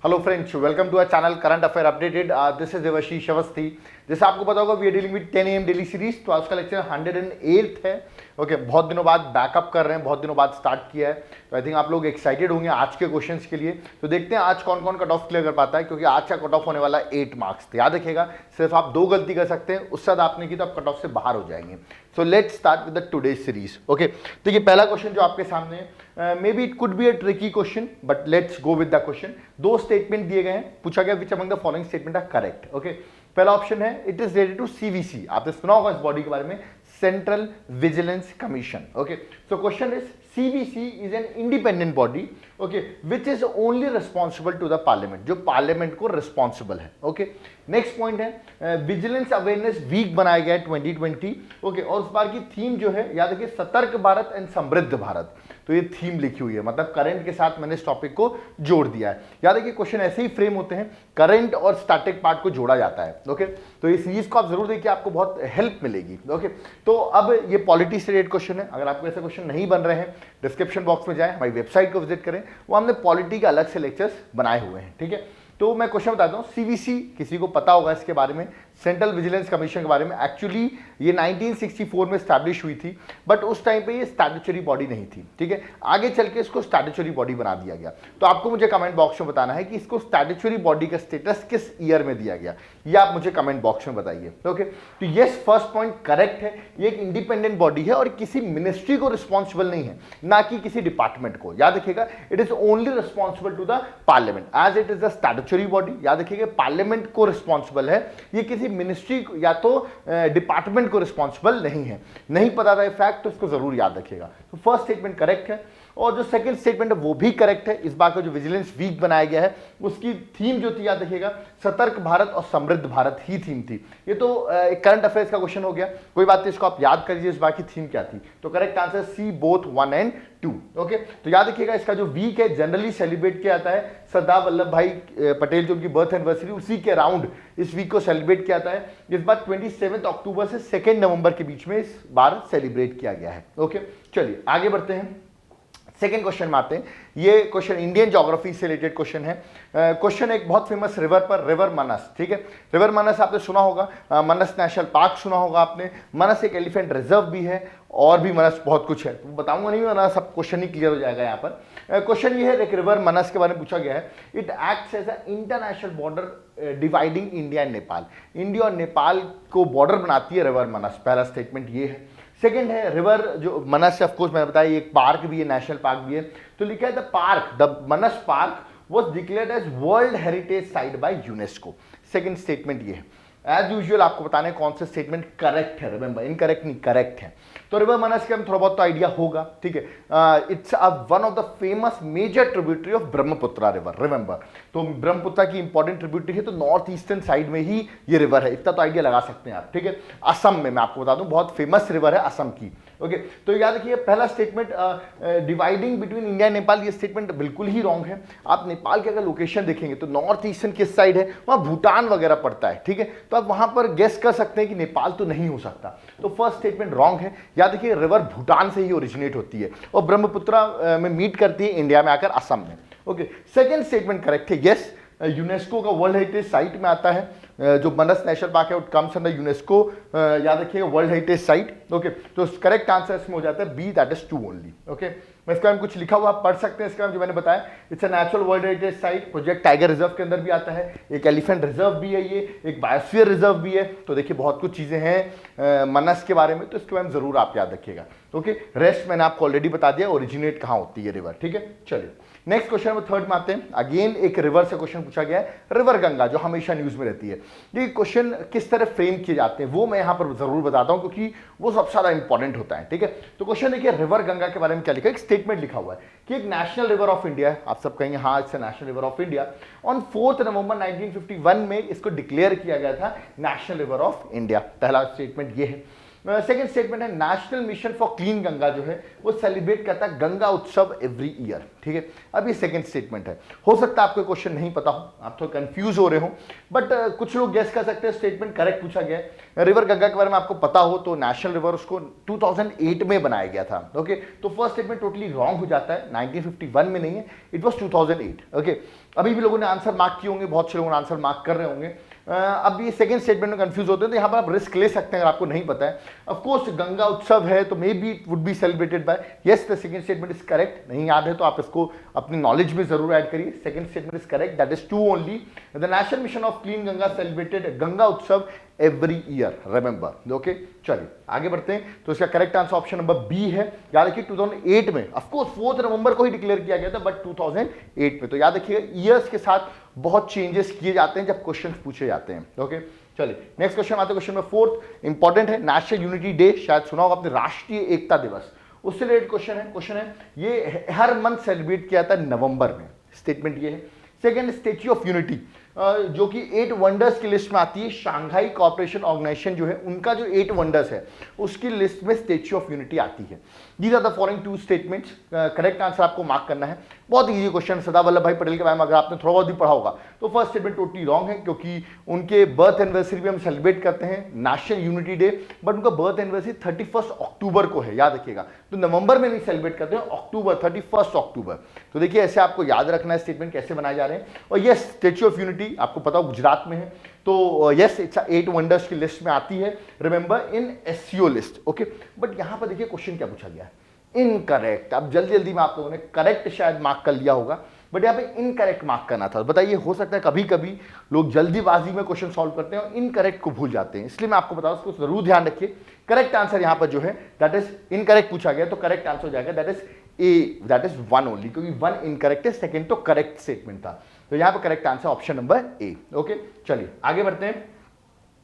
Hello friends, welcome to our channel current affair updated. This is Devashish Awasthi. जैसे आपको पता होगा we are dealing with 10 AM daily series. तो आज का लेक्चर 108 है। ओके, बहुत दिनों बाद बैकअप कर रहे हैं, बहुत दिनों बाद स्टार्ट किया है। तो आई थिंक आप लोग एक्साइटेड होंगे आज के क्वेश्चंस के लिए। तो देखते हैं आज कौन कौन कट ऑफ क्लियर कर पाता है, क्योंकि आज का कट ऑफ होने वाला है 8 मार्क्स। तो याद रखिएगा, सिर्फ आप 2 गलती कर सकते हैं, उससे ज्यादा आपने की तो आप कट ऑफ से बाहर हो जाएंगे। So let's start with the today series. Okay, तो ये पहला क्वेश्चन जो आपके सामने है, maybe it could be a tricky question, but let's go with the question. 2 statement दिए गए हैं, पूछा गया which among the following statement are correct. Okay, पहला ऑप्शन है it is related to CVC. आपने सुना होगा इस बॉडी के बारे में, central vigilance commission. Okay, so question is CVC is an independent body, okay, which is only responsible to the parliament, जो पार्लियामेंट को रिस्पॉन्सिबल है। ओके, नेक्स्ट पॉइंट है विजिलेंस अवेयरनेस वीक बनाया गया है 2020। ओके, और उस बार की थीम जो है याद रखिए, सतर्क भारत एंड समृद्ध भारत। तो ये थीम लिखी हुई है, मतलब करंट के साथ मैंने इस टॉपिक को जोड़ दिया है। याद रखिए, क्वेश्चन ऐसे ही फ्रेम होते हैं, करंट और स्टैटिक पार्ट को जोड़ा जाता है। ओके, तो इस सीरीज को आप जरूर देखिए, आपको बहुत हेल्प मिलेगी। ओके, तो अब ये पॉलिटी से रिलेटेड क्वेश्चन है। अगर आपको ऐसे क्वेश्चन नहीं बन रहे हैं, डिस्क्रिप्शन बॉक्स में जाएं, हमारी वेबसाइट को विजिट करें, वो हमने पॉलिटी के अलग से लेक्चर्स बनाए हुए हैं। ठीक है, तो मैं क्वेश्चन बताता हूं। सीवीसी किसी को पता होगा इसके बारे में, सेंट्रल विजिलेंस कमीशन के बारे में। एक्चुअली ये 1964 में स्टैब्लिश हुई थी, बट उस टाइम पे ये स्टैट्यूटरी बॉडी नहीं थी। ठीक है, आगे चल के इसको स्टैट्यूटरी बॉडी बना दिया गया। तो आपको मुझे कमेंट बॉक्स में बताना है कि इसको स्टैट्यूटरी बॉडी का स्टेटस किस ईयर में दिया गया, ये आप मुझे कमेंट बॉक्स में बताइए। ओके, तो यस, फर्स्ट पॉइंट करेक्ट है। ये एक इंडिपेंडेंट बॉडी है और किसी मिनिस्ट्री को रिस्पॉन्सिबल नहीं है, ना कि किसी डिपार्टमेंट को। याद रखिएगा, it is only responsible to the parliament as it is the statutory body. याद रखिएगा, पार्लियामेंट को रिस्पॉन्सिबल है, ये किसी मिनिस्ट्री या तो डिपार्टमेंट को रिस्पॉन्सिबल नहीं है। नहीं पता था फैक्ट, तो इसको जरूर याद रखिएगा। तो फर्स्ट स्टेटमेंट करेक्ट है, और जो सेकंड स्टेटमेंट है वो भी करेक्ट है। इस बार का जो विजिलेंस वीक बनाया गया है, उसकी थीम जो थी याद रखिएगा, सतर्क भारत और समृद्ध भारत ही थीम थी। ये तो एक करंट अफेयर्स का क्वेश्चन हो गया, कोई बात नहीं, इसको आप याद करिए इस बार की थीम क्या थी। तो correct answer c, both 1 and 2। Okay, तो याद रखिएगा, इसका जो वीक है जनरली सेलिब्रेट किया जाता है सरदार वल्लभ भाई पटेल जो उनकी बर्थ एनिवर्सरी, उसी के अराउंड इस वीक को सेलिब्रेट किया जाता है। इस बार 27 अक्टूबर से 2 नवंबर के बीच में इस बार सेलिब्रेट किया गया है। ओके, चलिए आगे बढ़ते हैं, सेकेंड क्वेश्चन में आते हैं। ये क्वेश्चन इंडियन ज्योग्राफी से रिलेटेड क्वेश्चन है। क्वेश्चन एक बहुत फेमस रिवर पर, रिवर मानस। ठीक है, रिवर मानस आपने सुना होगा, मानस नेशनल पार्क सुना होगा आपने। मानस एक एलिफेंट रिजर्व भी है, और भी मानस बहुत कुछ है, तो बताऊंगा नहीं, वरना सब क्वेश्चन ही क्लियर हो जाएगा यहाँ पर। क्वेश्चन ये है, एक रिवर मानस के बारे में पूछा गया है। It acts as a international border dividing India and Nepal. India और नेपाल को बॉर्डर बनाती है रिवर मानस। पहला स्टेटमेंट ये है। सेकेंड है, रिवर जो मानस ऑफ कोर्स मैंने बताया, एक पार्क भी है, नेशनल पार्क भी है। तो लिखा है the park, the Manas park was declared as world heritage site by UNESCO. Second statement ये है। एज यूजुअल आपको बताना है कौन सा स्टेटमेंट करेक्ट है, रिमेंबर, इनकरेक्ट नहीं, करेक्ट है। तो रिवर मानस के हम थोड़ा बहुत तो आइडिया होगा। ठीक है, it's one of the famous major tributary of Brahmaputra river, remember. तो ब्रह्मपुत्र की इंपॉर्टेंट ट्रिब्यूटरी है, तो नॉर्थ ईस्टर्न साइड में ही ये रिवर है, इतना तो आइडिया लगा सकते हैं आप। ठीक है, असम में, मैं आपको बता दूं, बहुत फेमस रिवर है असम की। ओके, तो याद रखिए, पहला statement dividing between India and Nepal, ये स्टेटमेंट बिल्कुल ही रॉन्ग है। आप नेपाल की अगर लोकेशन देखेंगे तो नॉर्थ ईस्टर्न किस साइड है, वहां भूटान वगैरह पड़ता है। ठीक है, तो आप वहां पर गेस कर सकते हैं कि नेपाल तो नहीं हो सकता। तो फर्स्ट स्टेटमेंट रॉन्ग है। याद रखिए, रिवर भूटान से ही ओरिजिनेट होती है और ब्रह्मपुत्र में मीट करती है इंडिया में आकर असम में। ओके, सेकेंड स्टेटमेंट करेक्ट है। यस, यूनेस्को का वर्ल्ड हेरिटेज साइट में आता है, जो मानस नेशनल पार्क है, इट कम्स अंडर यूनेस्को, याद रखिएगा, वर्ल्ड हेरिटेज साइट। ओके, तो करेक्ट आंसर इसमें हो जाता है B, that is 2 only. Okay, मैं इसका कुछ लिखा हुआ आप पढ़ सकते हैं। इसका जो मैंने बताया, it's a natural world heritage site, project tiger reserve के अंदर भी आता है, एक एलिफेंट रिजर्व भी है, ये एक बायोस्फीयर रिजर्व भी है। तो देखिए, बहुत कुछ चीजें हैं मानस के बारे में, तो इसके बारे में जरूर आप याद रखिएगा। ओके, रेस्ट मैंने आपको ऑलरेडी बता दिया, ओरिजिनेट कहाँ होती है रिवर। ठीक है, चलिए नेक्स्ट क्वेश्चन में थर्ड में आते हैं। अगेन एक रिवर से क्वेश्चन पूछा गया है, रिवर गंगा, जो हमेशा न्यूज में रहती है। ये क्वेश्चन किस तरह फ्रेम किए जाते हैं वो मैं यहां पर जरूर बताता हूं, क्योंकि वो सबसे ज्यादा इंपॉर्टेंट होता है। ठीक है, तो क्वेश्चन देखिए, रिवर गंगा के बारे में क्या लिखा है। एक स्टेटमेंट लिखा हुआ है कि एक नेशनल रिवर ऑफ इंडिया है। आप सब कहेंगे हाँ, it's national river of India. On 4 नवंबर 1951 में इसको डिक्लेयर किया गया था नेशनल रिवर ऑफ इंडिया। पहला स्टेटमेंट ये है। सेकेंड स्टेटमेंट है, national mission for clean Ganga जो है वो सेलिब्रेट करता है गंगा उत्सव एवरी ईयर। ठीक है, अब ये सेकेंड स्टेटमेंट है। हो सकता है आपको क्वेश्चन नहीं पता हो, आप थोड़ा कंफ्यूज हो रहे हो, बट कुछ लोग गेस कर सकते हैं स्टेटमेंट करेक्ट पूछा गया है। रिवर गंगा के बारे में आपको पता हो तो नेशनल रिवर उसको 2008 में बनाया गया था। ओके, तो फर्स्ट स्टेटमेंट टोटली रॉन्ग हो जाता है, 1951 में नहीं है, इट वॉज 2008। ओके, अभी भी लोगों ने आंसर मार्क किए होंगे, बहुत से लोगों ने आंसर मार्क कर रहे होंगे। अब ये सेकंड स्टेटमेंट में कंफ्यूज होते हैं, तो यहाँ पर आप रिस्क ले सकते हैं अगर आपको नहीं पता है। ऑफ कोर्स गंगा उत्सव है तो may be it would be celebrated by, yes the second statement is correct. नहीं याद है तो आप इसको अपनी नॉलेज में जरूर ऐड करिए। Second statement is correct, that is true only. The national mission of clean Ganga celebrated Ganga उत्सव एवरी ईयर, रिमेंबर। ओके, चलिए आगे बढ़ते हैं। तो इसका correct answer option number B है। याद रखिए 2008 में, ऑफ कोर्स 4 नवंबर को ही डिक्लेयर किया गया था, बट 2008 में। तो याद रखिएगा ईयर्स के साथ बहुत चेंजेस किए जाते हैं जब क्वेश्चंस पूछे जाते हैं। ओके, चलिए नेक्स्ट क्वेश्चन आते हैं। क्वेश्चन नंबर 4 इंपॉर्टेंट है, नेशनल यूनिटी डे, शायद सुना होगा आपने, राष्ट्रीय एकता दिवस, उससे रिलेटेड क्वेश्चन है। ये हर मंथ सेलिब्रेट किया जाता है नवंबर में, स्टेटमेंट ये है। सेकेंड, स्टैच्यू ऑफ यूनिटी, जो कि 8 वंडर्स की लिस्ट में आती है। शांघाई कोऑपरेशन ऑर्गेनाइजेशन जो है उनका जो 8 वंडर्स है उसकी लिस्ट में स्टैच्यू ऑफ यूनिटी आती है। These are the following 2 statements. Correct answer आपको मार्क करना है। बहुत इजी क्वेश्चन, सरदार वल्लभ भाई पटेल के बारे में अगर आपने थोड़ा बहुत भी पढ़ा होगा तो फर्स्ट स्टेटमेंट टोटली रॉन्ग है, क्योंकि उनके बर्थ एनिवर्सरी भी हम सेलिब्रेट करते हैं नेशनल यूनिटी डे, बट उनका बर्थ एनिवर्सरी 31 अक्टूबर को है, याद रखिएगा। तो नवंबर में नहीं सेलिब्रेट करते हैं, अक्टूबर, 31 अक्टूबर। तो देखिए ऐसे आपको याद रखना है स्टेटमेंट कैसे बनाए जा रहे हैं। और यस, स्टैच्यू ऑफ यूनिटी आपको पता हो गुजरात में है, तो यस इट्स 8 वंडर्स की लिस्ट में आती है, remember in SCO list. Okay, but यहां पर देखिए क्वेश्चन क्या पूछा गया है, इनकरेक्ट। अब जल्दी जल्दी में आप लोगों ने करेक्ट शायद मार्क कर लिया होगा, बट यहाँ पे इनकरेक्ट मार्क करना था। बताइए, हो सकता है कभी कभी लोग जल्दीबाजी में क्वेश्चन सॉल्व करते हैं और इनकरेक्ट को भूल जाते हैं, इसलिए मैं आपको बता उसको जरूर ध्यान रखिए। करेक्ट आंसर यहाँ पर जो है दैट इज इनकरेक्ट पूछा गया, तो करेक्ट आंसर हो जाएगा that is A, that is 1 only, क्योंकि 1 इनकरेक्ट है, सेकंड तो करेक्ट स्टेटमेंट था। तो यहाँ पर करेक्ट आंसर ऑप्शन नंबर ए। ओके, चलिए आगे बढ़ते हैं।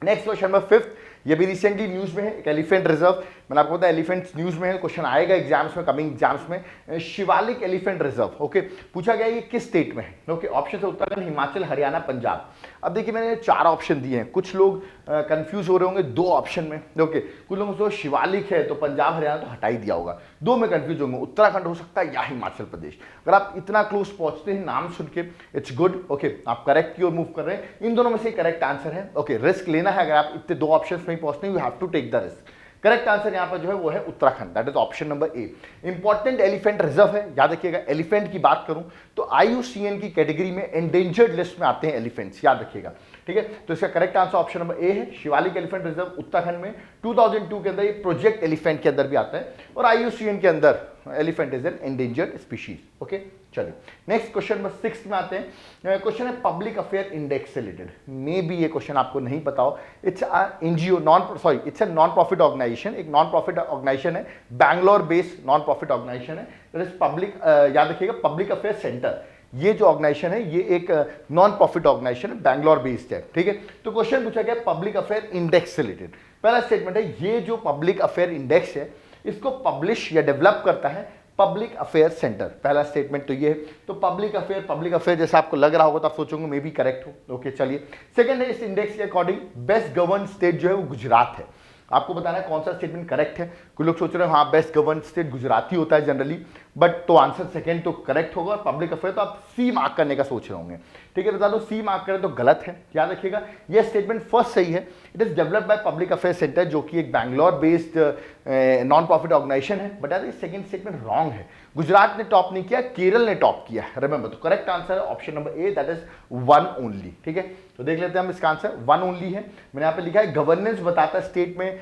नेक्स्ट क्वेश्चन नंबर 5, ये भी रिसेंटली न्यूज में है, एक एलिफेंट रिजर्व। मैंने आपको बताया एलिफेंट न्यूज में है, क्वेश्चन आएगा एग्जाम्स में, कमिंग एग्जाम्स में। शिवालिक एलिफेंट रिजर्व, ओके, पूछा गया ये किस स्टेट में है। ओके, ऑप्शन है उत्तराखंड, हिमाचल, हरियाणा, पंजाब। अब देखिए मैंने 4 ऑप्शन दिए हैं, कुछ लोग कंफ्यूज हो रहे होंगे 2 ऑप्शन में। ओके, कुछ लोगों को शिवालिक है तो पंजाब हरियाणा तो हटा ही दिया होगा, 2 में कंफ्यूज होंगे, उत्तराखंड हो सकता है या हिमाचल प्रदेश। अगर आप इतना क्लोज पहुंचते हैं नाम सुन के, इट्स गुड। ओके, आप करेक्ट की ओर मूव कर रहे हैं, इन दोनों में से करेक्ट आंसर है। ओके, रिस्क लेना है, अगर आप इतने 2 ऑप्शन में पहुंचते हैं, you have to take the risk. Correct answer यहां पर जो है वो है Uttarakhand, that is option number A. Important elephant reserve है, याद रखिएगा। एलिफेंट की बात करूं तो IUCN की कैटेगरी में एंडेंजर्ड लिस्ट में आते हैं एलिफेंट्स, याद रखिएगा, ठीक है। तो इसका करेक्ट आंसर ऑप्शन नंबर ए है, शिवालिक एलिफेंट रिजर्व उत्तराखंड में 2002 के अंदर ये प्रोजेक्ट एलिफेंट के अंदर भी आता है, और IUCN के अंदर elephant is an endangered species. Okay, चलिए नेक्स्ट क्वेश्चन नंबर 6 में आते हैं। क्वेश्चन है पब्लिक अफेयर इंडेक्स से रिलेटेड। मे बी ये क्वेश्चन आपको नहीं पता हो। It's NGO, it's a non profit organization, एक नॉन प्रॉफिट ऑर्गेनाइजेशन है, Bangalore based non profit organization है, दैट इज पब्लिक, याद रखिएगा पब्लिक अफेयर सेंटर। ये जो ऑर्गेनाइजेशन है ये एक नॉन प्रॉफिट ऑर्गेनाइजेशन है, बैंगलोर बेस्ड है, ठीक है। तो क्वेश्चन पूछा गया पब्लिक अफेयर इंडेक्स से रिलेटेड। पहला स्टेटमेंट है, ये जो पब्लिक अफेयर इंडेक्स है इसको पब्लिश या डेवलप करता है पब्लिक अफेयर सेंटर। पहला स्टेटमेंट तो ये है। तो पब्लिक अफेयर जैसा आपको लग रहा होगा तो आप सोचोगे मे बी करेक्ट हो। ओके, चलिए सेकंड है, इस इंडेक्स के अकॉर्डिंग बेस्ट गवर्न स्टेट जो है वो गुजरात है। आपको बताना है कौन सा स्टेटमेंट करेक्ट है। कुछ लोग सोच रहे हैं हाँ बेस्ट गवर्न स्टेट गुजरात ही होता है जनरली, बट तो आंसर सेकंड तो करेक्ट होगा। पब्लिक अफेयर तो आप सी मार्क करने का सोच रहे होंगे, ठीक है। बता दो सी मार्क करें तो गलत है, याद रखिएगा। यह स्टेटमेंट फर्स्ट सही है, it is developed by public affair centre, जो कि एक Bangalore based non profit organization है। बट यार सेकंड स्टेटमेंट रॉन्ग है, गुजरात ने टॉप नहीं किया, केरल ने टॉप किया, रिमेंबर। तो करेक्ट आंसर है option number A, that is 1 only, ठीक है। तो देख लेते हैं हम, इसका आंसर 1 ओनली है। मैंने यहाँ पे लिखा है गवर्नेंस बताता है स्टेट में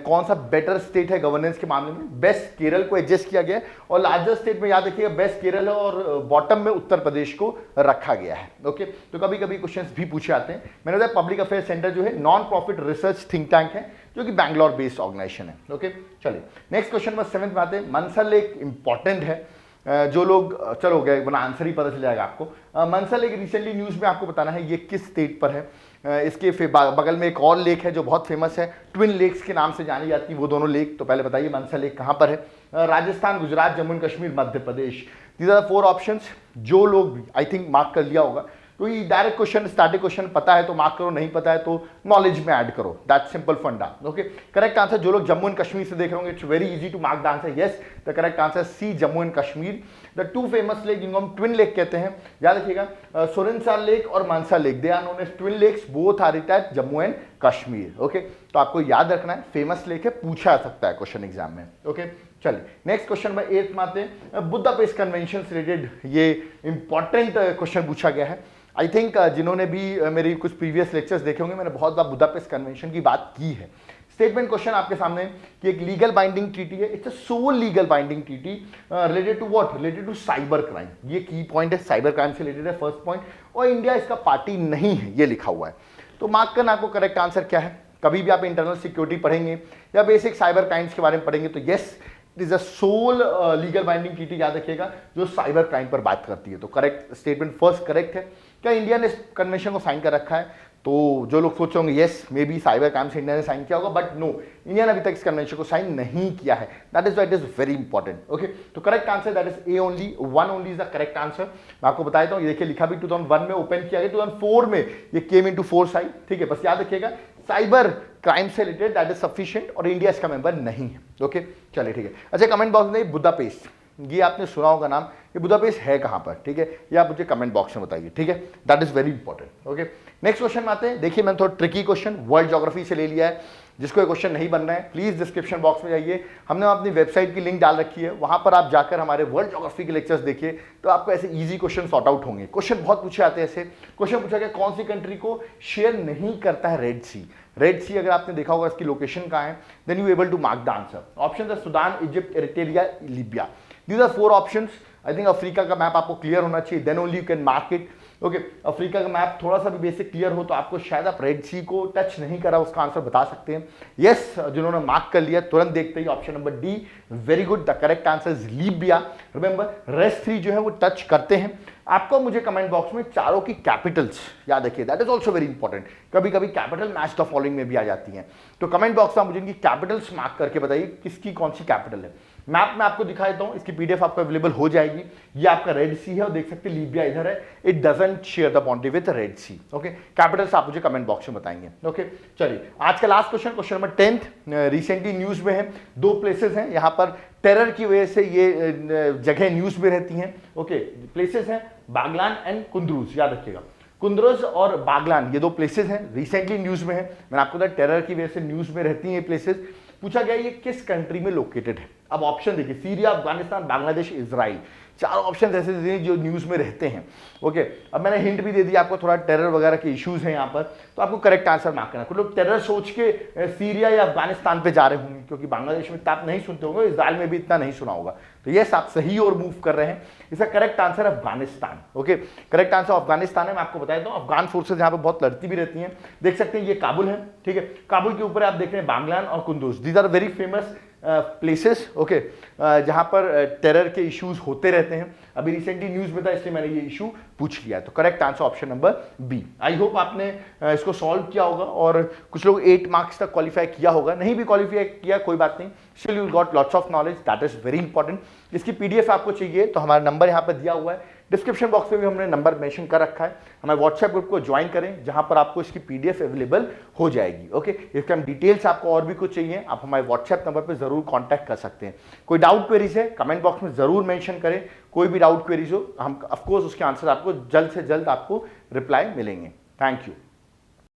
कौन सा बेटर स्टेट है गवर्नेंस के मामले में। बेस्ट केरल को एडजस्ट किया गया है, और लार्जेस्ट स्टेट में याद रखिएगा बेस्ट केरल है, और बॉटम में उत्तर प्रदेश को रखा गया है। ओके, तो कभी कभी क्वेश्चंस भी पूछे आते हैं। मैंने बताया पब्लिक अफेयर सेंटर जो है non profit research think tank है, जो कि बैंगलोर बेस्ड ऑर्गेनाइजेशन है। ओके, चलिए नेक्स्ट क्वेश्चन नंबर 7 में आते हैं। मंसल लेक इंपॉर्टेंट है, जो लोग चलो गए वरना आंसर ही पता चल जाएगा आपको। मंसल लेक रिसेंटली न्यूज में आपको बताना है ये किस स्टेट पर है। इसके बगल में एक और लेक है जो बहुत फेमस है, ट्विन लेक्स के नाम से जानी जाती है वो दोनों लेक। तो पहले बताइए मंसल लेक कहाँ पर है। Rajasthan, Gujarat, Jammu and Kashmir, Madhya Pradesh. These are 4 options. जो लोग आई थिंक मार्क कर लिया होगा, तो ये डायरेक्ट क्वेश्चन, स्टैटिक क्वेश्चन पता है तो मार्क करो, नहीं पता है तो नॉलेज में ऐड करो, that simple funda. Okay, correct answer जो लोग जम्मू एंड कश्मीर से देख रहे होंगे, it's very easy to mark the answer. Yes, the correct answer C, Jammu and Kashmir. The 2 famous lake जिनको हम ट्विन लेक कहते हैं, याद रखिएगा सोरेनसर लेक और Mansar lake, they are known as twin lakes, both are at Jammu and Kashmir. Okay, तो आपको याद रखना है, फेमस लेक है, पूछा जा सकता है क्वेश्चन एग्जाम में। ओके, चलिए नेक्स्ट क्वेश्चन में 8th में आते हैं। बुदापेस्ट कन्वेंशन से रिलेटेड ये इंपॉर्टेंट क्वेश्चन पूछा गया है। आई थिंक जिन्होंने भी मेरी कुछ प्रीवियस लेक्चर्स देखे होंगे, मैंने बहुत बार बुदापेस्ट कन्वेंशन की बात की है। स्टेटमेंट क्वेश्चन आपके सामने कि एक लीगल बाइंडिंग ट्रीटी है, it's a sole legal binding treaty related to what, related to cyber crime. ये की पॉइंट है, साइबर क्राइम से रिलेटेड है फर्स्ट पॉइंट, और इंडिया इसका पार्टी नहीं है, ये लिखा हुआ है। तो मार्क करना आपको करेक्ट आंसर क्या है। कभी भी आप इंटरनल सिक्योरिटी पढ़ेंगे या बेसिक साइबर क्राइम्स के बारे में पढ़ेंगे तो yes, it is a sole legal binding treaty, याद रखिएगा, जो साइबर क्राइम पर बात करती है। तो करेक्ट स्टेटमेंट फर्स्ट करेक्ट है। क्या इंडिया ने इस कन्वेंशन को साइन कर रखा है? तो जो लोग सोच होंगे yes may be cyber crime से इंडिया ने साइन किया होगा, बट नो, इंडिया ने अभी तक इस कन्वेंशन को साइन नहीं किया है। That is why it is very important. Okay, तो correct answer that is A only, 1 only is the correct answer. मैं आपको बता देता हूं, ये देखिए लिखा भी 2001 में ओपन किया गया, 2004 में ये केम इनटू फोर्स आई। ठीक है, बस याद रखिएगा साइबर क्राइम से रिलेटेड दैट इज सफिशिएंट, और इंडिया इसका मेंबर नहीं है। ओके, चलिए ठीक है। अच्छा, कमेंट बॉक्स में बुदापेस्ट, ये आपने सुना होगा नाम, ये बुदापेस्ट है कहां पर? ठीक है, ये आप मुझे कमेंट बॉक्स में बताइए। ठीक है, that is very important. Okay, next question में आते हैं। देखिए मैंने थोड़ा ट्रिकी क्वेश्चन वर्ल्ड ज्योग्राफी से ले लिया है। जिसको ये क्वेश्चन नहीं बनना है प्लीज डिस्क्रिप्शन बॉक्स में जाइए, हमने अपनी वेबसाइट की लिंक डाल रखी है, वहां पर आप जाकर हमारे वर्ल्ड ज्योग्राफी के लेक्चर्स देखिए, तो आपको ऐसे इजी क्वेश्चन सॉर्ट आउट होंगे। क्वेश्चन बहुत पूछे आते हैं ऐसे। क्वेश्चन पूछा गया कौन सी कंट्री को शेयर नहीं करता है रेड सी? रेड सी अगर आपने देखा होगा इसकी लोकेशन कहाँ है, then you able to mark the answer. Option है Sudan, Egypt, Eritrea, Libya. These are 4 options. I think Africa का मैप आपको क्लियर होना चाहिए, then only you can mark it. Okay, Africa का मैप थोड़ा सा भी बेसिक क्लियर हो तो आपको शायद आप रेड सी को टच नहीं करा उसका आंसर बता सकते हैं। यस, जिन्होंने मार्क कर लिया तुरंत देखते ही option number D, very good, the correct answer is Libya. Remember, rest 3 जो है वो टच करते हैं। आपको मुझे कमेंट बॉक्स में चारों की कैपिटल्स याद रखिए, that is also very important. कभी कभी कैपिटल मैच द फॉलोइंग में भी आ जाती हैं, तो कमेंट बॉक्स में मुझे इनकी कैपिटल्स मार्क करके बताइए किसकी कौन सी कैपिटल है। मैप में आपको दिखा देता हूं, इसकी पीडीएफ आपको अवेलेबल हो जाएगी। ये आपका रेड सी है और देख सकते हैं लीबिया इधर है, it doesn't share the boundary with red sea. Okay, capitals आप मुझे कमेंट बॉक्स में बताएंगे। ओके, चलिए आज का last question, question number 10th, recently news में है। 2 प्लेसेस हैं यहाँ पर टेरर की वजह से ये जगह न्यूज में रहती हैं। ओके, प्लेसेस हैं बागलान एंड कुंद्रुज, याद रखिएगा, कुंद्रुज और बागलान ये 2 प्लेसेस हैं, रिसेंटली न्यूज में है। मैंने आपको बताया टेरर की वजह से न्यूज में रहती हैं ये प्लेसेस। पूछा गया ये किस कंट्री में लोकेटेड है। अब ऑप्शन देखिए, Syria, Afghanistan, Bangladesh, Israel, 4 option ऐसे दिए जो न्यूज में रहते हैं। ओके, अब मैंने हिंट भी दे दिया आपको, थोड़ा टेरर वगैरह के इश्यूज हैं यहाँ पर, तो आपको करेक्ट आंसर मार्क करना। कुछ लोग टेरर सोच के सीरिया या अफगानिस्तान पे जा रहे होंगे, क्योंकि बांग्लादेश में इतना आप नहीं सुनते होंगे, इजराइल में भी इतना नहीं सुना होगा। तो यस, आप सही और मूव कर रहे हैं। इसका करेक्ट आंसर है Afghanistan. Okay, correct answer Afghanistan है। मैं आपको बता देता हूँ, अफगान फोर्सेज यहाँ पे बहुत लड़ती भी रहती हैं। देख सकते हैं ये काबुल है, ठीक है, काबुल के ऊपर आप देख रहे हैं बागलान और Kunduz, these are very famous places. Okay, जहां पर टेरर के इश्यूज होते रहते हैं। अभी रिसेंटली न्यूज में था इसलिए मैंने ये इशू पूछ लिया। तो correct answer option number B. I hope आपने इसको सॉल्व किया होगा और कुछ लोग 8 मार्क्स तक क्वालिफाई किया होगा, नहीं भी क्वालिफाई किया कोई बात नहीं, still you got lots of knowledge, that is very important. इसकी पीडीएफ आपको चाहिए तो हमारा नंबर यहाँ पर दिया हुआ है, डिस्क्रिप्शन बॉक्स में भी हमने नंबर मेंशन कर रखा है। हमारे व्हाट्सएप ग्रुप को ज्वाइन करें जहां पर आपको इसकी पीडीएफ अवेलेबल हो जाएगी। ओके, इसके हम डिटेल्स आपको और भी कुछ चाहिए आप हमारे व्हाट्सएप नंबर पर जरूर कांटेक्ट कर सकते हैं। कोई डाउट क्वेरीज है कमेंट बॉक्स में जरूर मेंशन करें, कोई भी डाउट क्वेरीज हो हम ऑफकोर्स उसके आंसर आपको जल्द से जल्द आपको रिप्लाई मिलेंगे। Thank you.